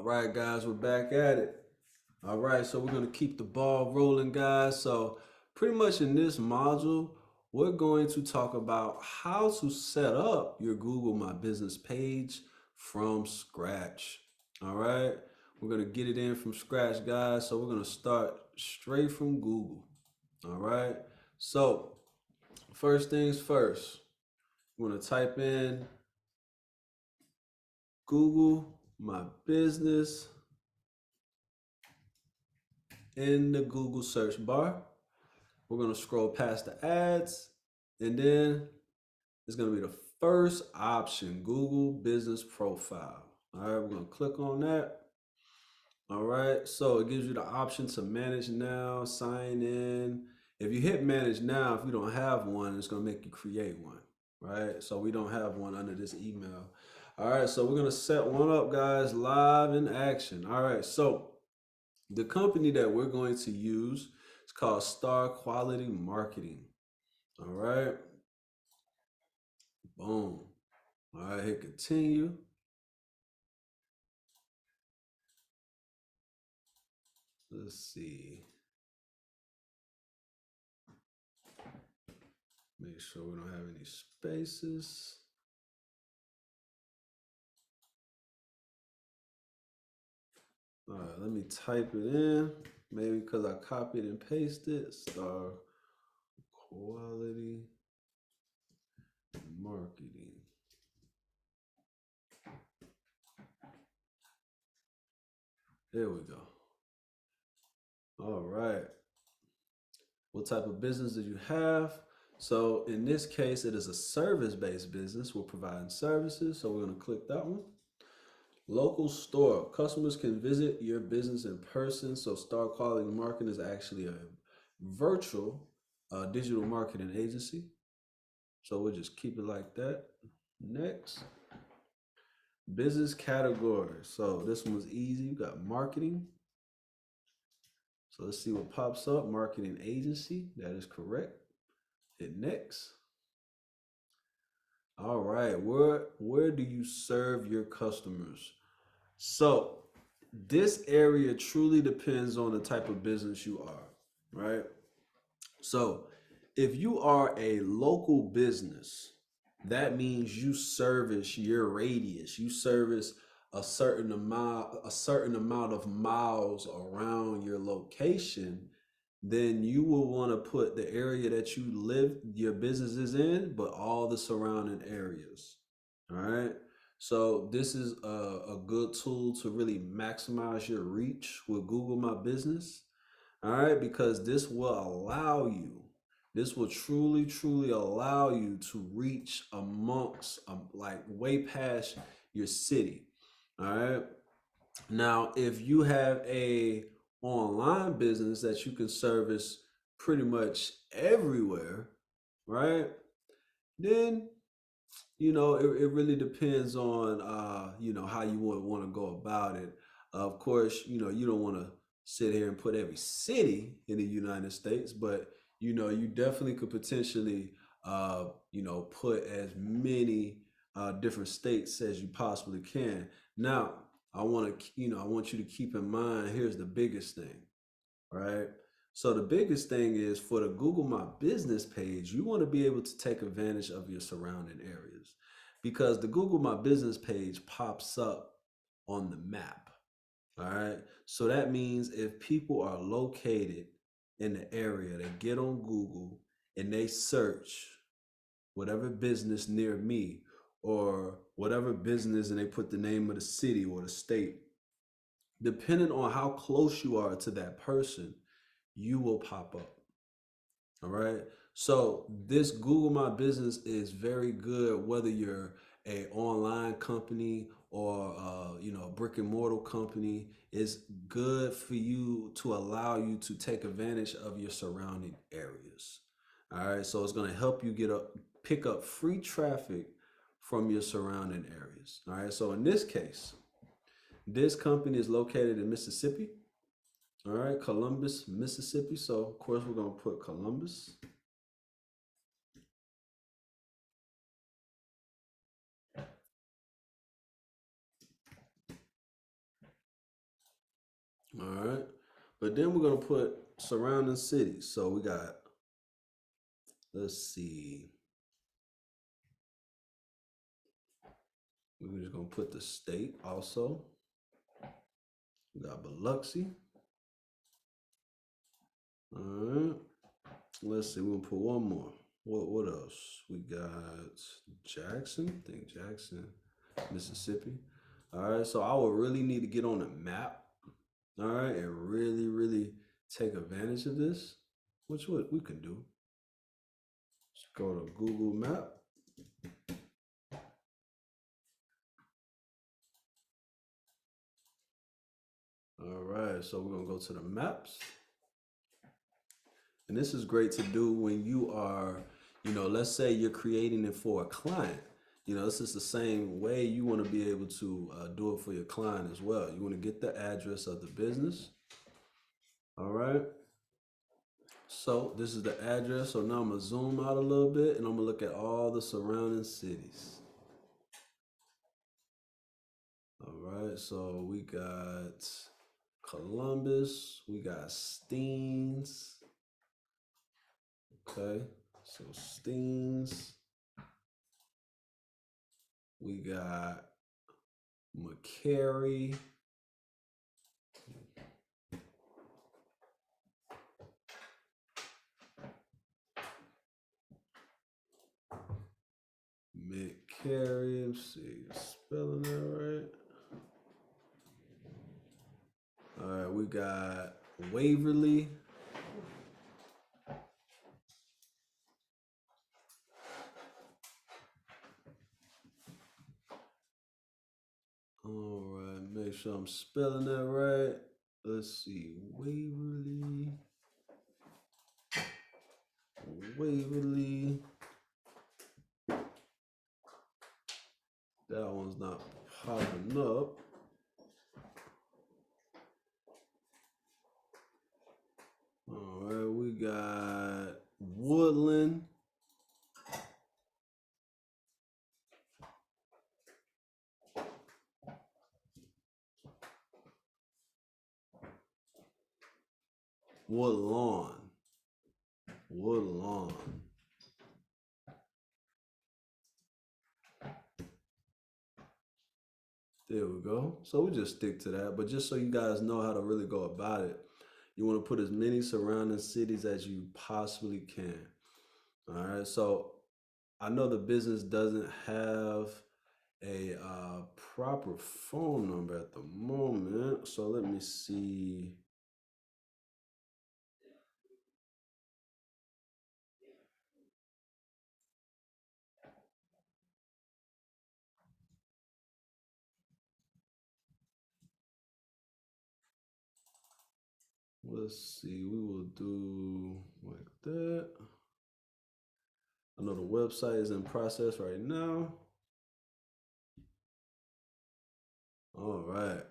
All right, guys, we're back at it. All right, so we're going to keep the ball rolling, guys. So, pretty much in this module, we're going to talk about how to set up your Google My Business page from scratch. All right, we're going to get it in from scratch, guys. So, we're going to start straight from Google. All right, so first things first, we're going to type in Google My Business in the Google search bar. We're going to scroll past the ads, and then it's going to be the first option, Google Business Profile. All right, we're going to click on that. All right, so it gives you the option to manage now, sign in. If you hit manage now, if you don't have one, it's going to make you create one, right? So we don't have one under this email. All right, so we're going to set one up, guys, live in action. All right, so the company that we're going to use is called Star Quality Marketing. All right. Boom. All right, hit continue. Let's see. Make sure we don't have any spaces. All right, let me type it in. Maybe because I copied and pasted. Star Quality Marketing. There we go. All right. What type of business do you have? So in this case, it is a service-based business. We're providing services. So we're going to click that one. Local store. Customers can visit your business in person. So Star Quality Marketing is actually a virtual digital marketing agency. So we'll just keep it like that. Next. Business category. So this one was easy. You got marketing. So let's see what pops up. Marketing agency. That is correct. Hit next. All right. Where do you serve your customers? So this area truly depends on the type of business you are, right? So if you are a local business, that means you service your radius. You service a certain amount of miles around your location. Then you will want to put the area that you live, your business is in, but all the surrounding areas. All right. So this is a good tool to really maximize your reach with Google My Business. All right, because this will truly, truly allow you to reach amongst, like way past your city. All right. Now, if you have a online business that you can service pretty much everywhere, right? Then it really depends on how you would want to go about it. Of course, you don't want to sit here and put every city in the United States, but you definitely could potentially put as many different states as you possibly can. Now, I want you to keep in mind, here's the biggest thing, right? So the biggest thing is for the Google My Business page, you want to be able to take advantage of your surrounding areas because the Google My Business page pops up on the map. All right. So that means if people are located in the area, they get on Google and they search whatever business near me or whatever business and they put the name of the city or the state, depending on how close you are to that person, you will pop up. All right. So this Google My Business is very good whether you're a online company or brick and mortar company. It's good for you to allow you to take advantage of your surrounding areas. All right. So it's going to help you pick up free traffic from your surrounding areas. All right. So in this case, this company is located in Mississippi. All right, Columbus, Mississippi. So of course we're gonna put Columbus. All right. But then we're gonna put surrounding cities. So we got, let's see, we're just gonna put the state also. We got Biloxi. All right. Let's see, we'll put one more. What else? We got Jackson. I think Jackson, Mississippi. All right. So I would really need to get on the map. All right, and really, really take advantage of this, which what we can do. Let's go to Google Map. All right, so we're gonna go to the maps. And this is great to do when you are, let's say you're creating it for a client. This is the same way you want to be able to do it for your client as well. You want to get the address of the business. All right. So this is the address. So now I'm going to zoom out a little bit and I'm going to look at all the surrounding cities. All right. So we got Columbus. We got Steens. Okay. So Steens. We got McCary. McCary. Let's see, spelling that right. All right, we got Waverly. All right, make sure I'm spelling that right. Let's see, Waverly. Waverly. That one's not popping up. All right, we got Woodland. Woodlawn. Woodlawn. There we go. So we just stick to that. But just so you guys know how to really go about it, you want to put as many surrounding cities as you possibly can. All right. So I know the business doesn't have a proper phone number at the moment. So let me see. Let's see. We will do like that. I know the website is in process right now. All right.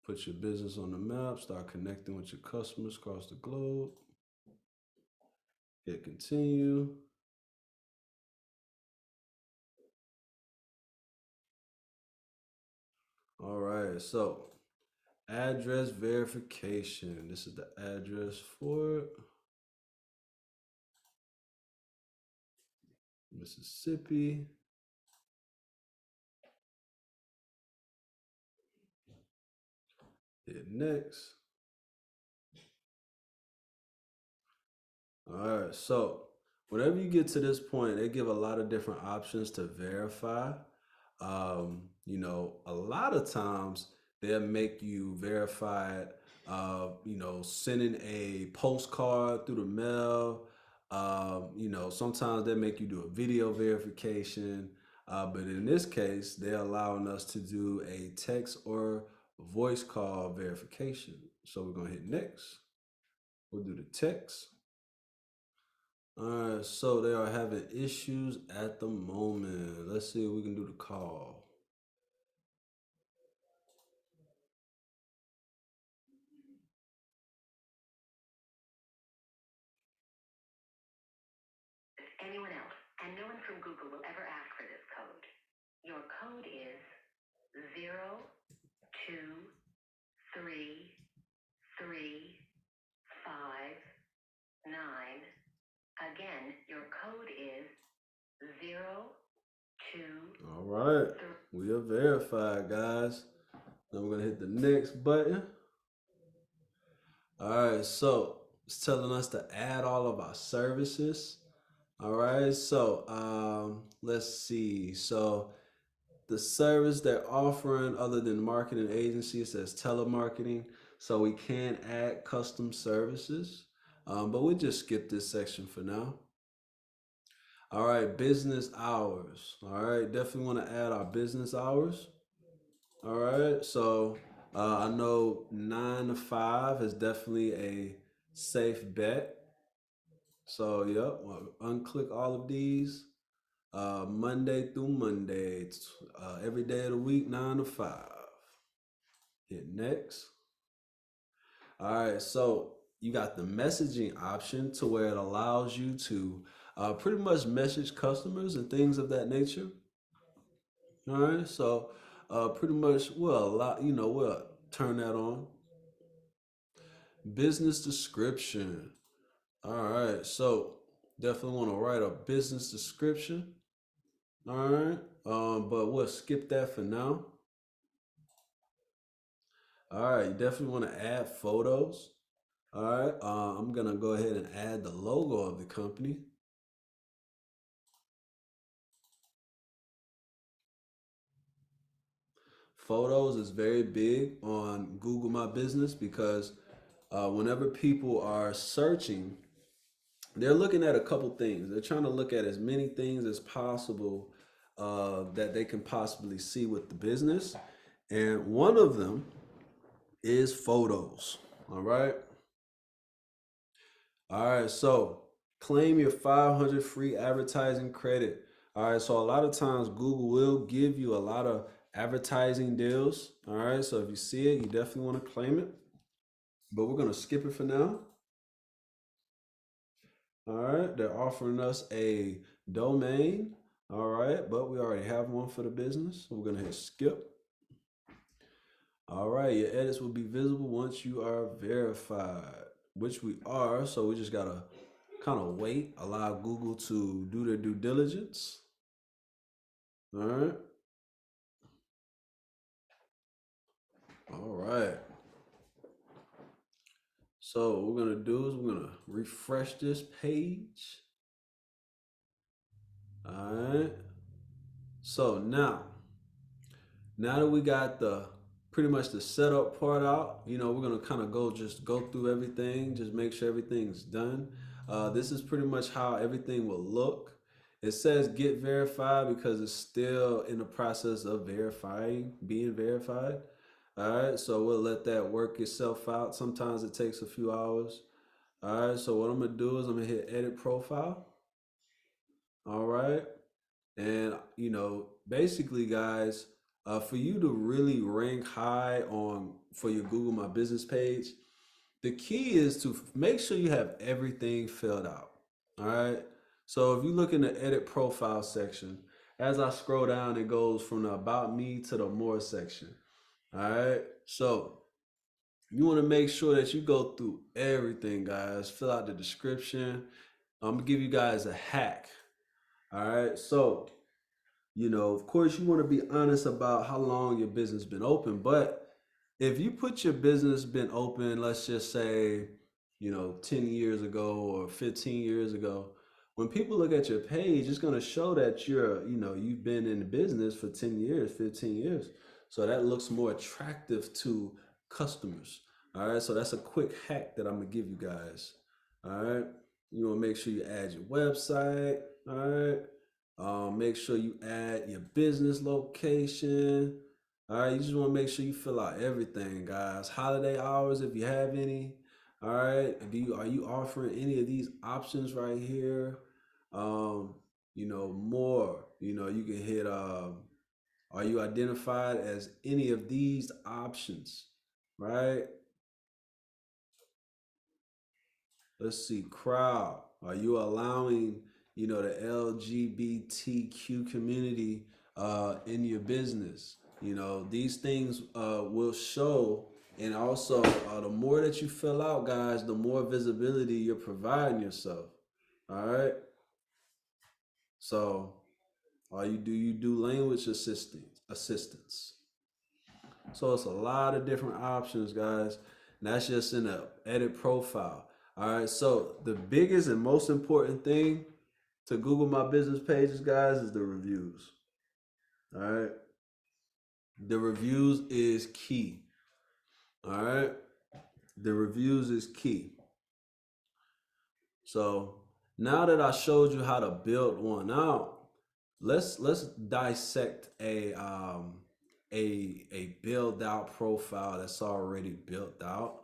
Put your business on the map. Start connecting with your customers across the globe. Hit continue. All right. So address verification. This is the address for it. Mississippi. Hit next. All right. So whenever you get to this point, they give a lot of different options to verify. A lot of times they'll make you verify it, sending a postcard through the mail. Sometimes they make you do a video verification. But in this case, they're allowing us to do a text or voice call verification. So we're going to hit next. We'll do the text. All right, so they are having issues at the moment. Let's see if we can do the call. Anyone else, and no one from Google will ever ask for this code. Your code is 0, two, three, three, five, nine. Again, your code is 02. All right. We are verified, guys. Now we're gonna hit the next button. All right, so it's telling us to add all of our services. All right, so let's see. So the service they're offering, other than marketing agency, it says telemarketing. So we can add custom services, but we'll just skip this section for now. All right, business hours. All right, definitely want to add our business hours. All right, so I know 9 to 5 is definitely a safe bet. So, yep, unclick all of these. Monday through Monday, every day of the week, 9 to 5. Hit next. All right, so you got the messaging option to where it allows you to pretty much message customers and things of that nature. All right, so pretty much we'll allow, we'll turn that on. Business description. All right, so definitely want to write a business description. All right, but we'll skip that for now. All right, you definitely want to add photos. All right, I'm gonna go ahead and add the logo of the company. Photos is very big on Google My Business because whenever people are searching, they're looking at a couple things. They're trying to look at as many things as possible that they can possibly see with the business. And one of them is photos. All right. All right. So claim your 500 free advertising credit. All right. So a lot of times Google will give you a lot of advertising deals. All right. So if you see it, you definitely want to claim it. But we're going to skip it for now. All right, they're offering us a domain. All right, but we already have one for the business. So we're gonna hit skip. All right, your edits will be visible once you are verified, which we are. So we just gotta kind of wait, allow Google to do their due diligence. All right. All right. So what we're gonna do is we're gonna refresh this page. All right. So now that we got the pretty much the setup part out, we're gonna kind of go through everything, just make sure everything's done. This is pretty much how everything will look. It says get verified because it's still in the process of being verified. All right, so we'll let that work itself out. Sometimes it takes a few hours. All right, so what I'm gonna do is I'm gonna hit edit profile. All right. And basically, guys, for you to really rank high on for your Google My Business page, the key is to make sure you have everything filled out. All right. So if you look in the edit profile section, as I scroll down, it goes from the about me to the more section. All right. So you want to make sure that you go through everything, guys. Fill out the description. I'm gonna give you guys a hack. All right. So of course, you want to be honest about how long your business been open. But if you put your business been open, let's just say, 10 years ago or 15 years ago, when people look at your page, it's going to show that you've been in the business for 10 years, 15 years. So that looks more attractive to customers. All right. So that's a quick hack that I'm going to give you guys. All right. You want to make sure you add your website. All right. Make sure you add your business location. All right, you just want to make sure you fill out everything, guys. Holiday hours, if you have any. All right, are you offering any of these options right here? More. You can hit. Are you identified as any of these options? Right. Let's see, crowd. Are you allowing, the LGBTQ community in your business? You know, these things will show, and also the more that you fill out, guys, the more visibility you're providing yourself. All right. So, all you do language assistance. So it's a lot of different options, guys. And that's just in the edit profile. All right. So the biggest and most important thing to Google My Business pages, guys, is the reviews. All right. The reviews is key. All right. The reviews is key. So now that I showed you how to build one out, let's dissect a build out profile that's already built out.